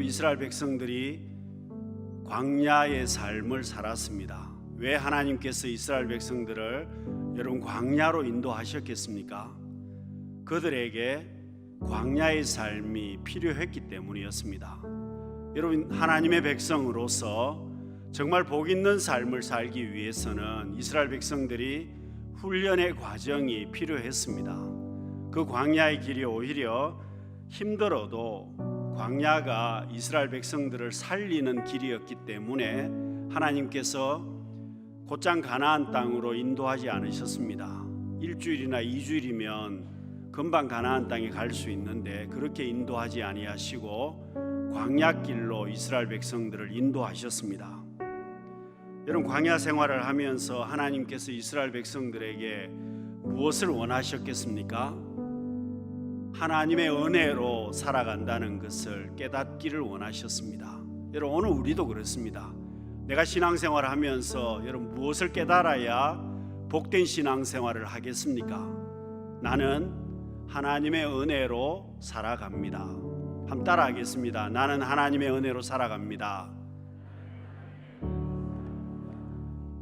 여러분, 이스라엘 백성들이 광야의 삶을 살았습니다. 왜 하나님께서 이스라엘 백성들을 여러분 광야로 인도하셨겠습니까? 그들에게 광야의 삶이 필요했기 때문이었습니다. 여러분, 하나님의 백성으로서 정말 복 있는 삶을 살기 위해서는 이스라엘 백성들이 훈련의 과정이 필요했습니다. 그 광야의 길이 오히려 힘들어도 광야가 이스라엘 백성들을 살리는 길이었기 때문에 하나님께서 곧장 가나안 땅으로 인도하지 않으셨습니다. 일주일이나 2주일이면 금방 가나안 땅에 갈 수 있는데 그렇게 인도하지 아니하시고 광야길로 이스라엘 백성들을 인도하셨습니다. 여러분, 광야 생활을 하면서 하나님께서 이스라엘 백성들에게 무엇을 원하셨겠습니까? 하나님의 은혜로 살아간다는 것을 깨닫기를 원하셨습니다. 여러분, 오늘 우리도 그렇습니다. 내가 신앙생활을 하면서 여러분 무엇을 깨달아야 복된 신앙생활을 하겠습니까? 나는 하나님의 은혜로 살아갑니다. 한번 따라하겠습니다. 나는 하나님의 은혜로 살아갑니다.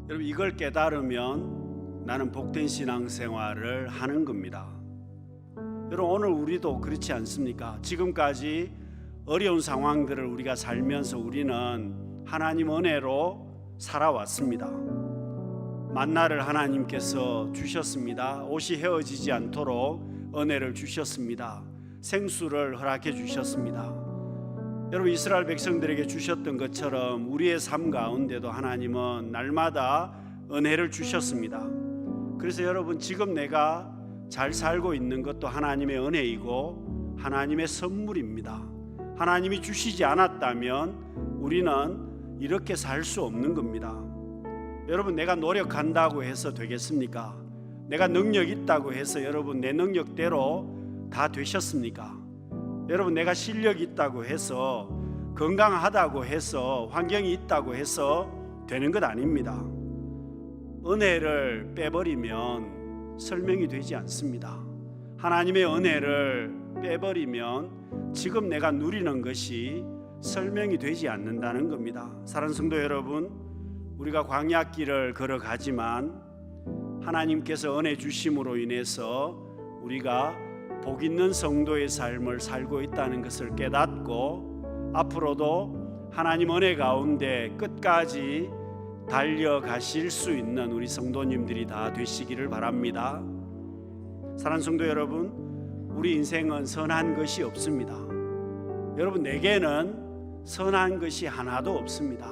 여러분, 이걸 깨달으면 나는 복된 신앙생활을 하는 겁니다. 여러분, 오늘 우리도 그렇지 않습니까? 지금까지 어려운 상황들을 우리가 살면서 우리는 하나님 은혜로 살아왔습니다. 만나를 하나님께서 주셨습니다. 옷이 헤어지지 않도록 은혜를 주셨습니다. 생수를 허락해 주셨습니다. 여러분, 이스라엘 백성들에게 주셨던 것처럼 우리의 삶 가운데도 하나님은 날마다 은혜를 주셨습니다. 그래서 여러분, 지금 내가 잘 살고 있는 것도 하나님의 은혜이고 하나님의 선물입니다. 하나님이 주시지 않았다면 우리는 이렇게 살 수 없는 겁니다. 여러분, 내가 노력한다고 해서 되겠습니까? 내가 능력 있다고 해서 여러분 내 능력대로 다 되셨습니까? 여러분, 내가 실력이 있다고 해서 건강하다고 해서 환경이 있다고 해서 되는 것 아닙니다. 은혜를 빼버리면 설명이 되지 않습니다. 하나님의 은혜를 빼버리면 지금 내가 누리는 것이 설명이 되지 않는다는 겁니다. 사랑하는 성도 여러분, 우리가 광야길을 걸어가지만 하나님께서 은혜 주심으로 인해서 우리가 복 있는 성도의 삶을 살고 있다는 것을 깨닫고 앞으로도 하나님 은혜 가운데 끝까지 달려가실 수 있는 우리 성도님들이 다 되시기를 바랍니다. 사랑하는 성도 여러분, 우리 인생은 선한 것이 없습니다. 여러분, 내게는 선한 것이 하나도 없습니다.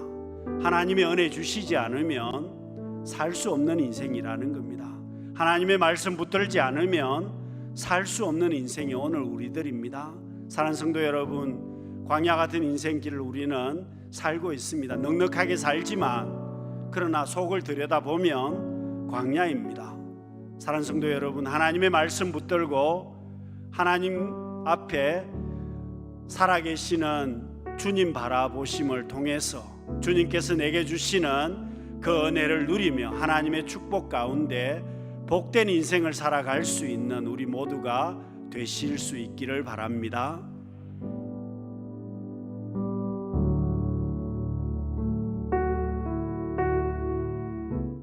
하나님의 은혜 주시지 않으면 살 수 없는 인생이라는 겁니다. 하나님의 말씀 붙들지 않으면 살 수 없는 인생이 오늘 우리들입니다. 사랑하는 성도 여러분, 광야 같은 인생길을 우리는 살고 있습니다. 넉넉하게 살지만 그러나 속을 들여다보면 광야입니다. 사랑하는 성도 여러분, 하나님의 말씀 붙들고 하나님 앞에 살아계시는 주님 바라보심을 통해서 주님께서 내게 주시는 그 은혜를 누리며 하나님의 축복 가운데 복된 인생을 살아갈 수 있는 우리 모두가 되실 수 있기를 바랍니다.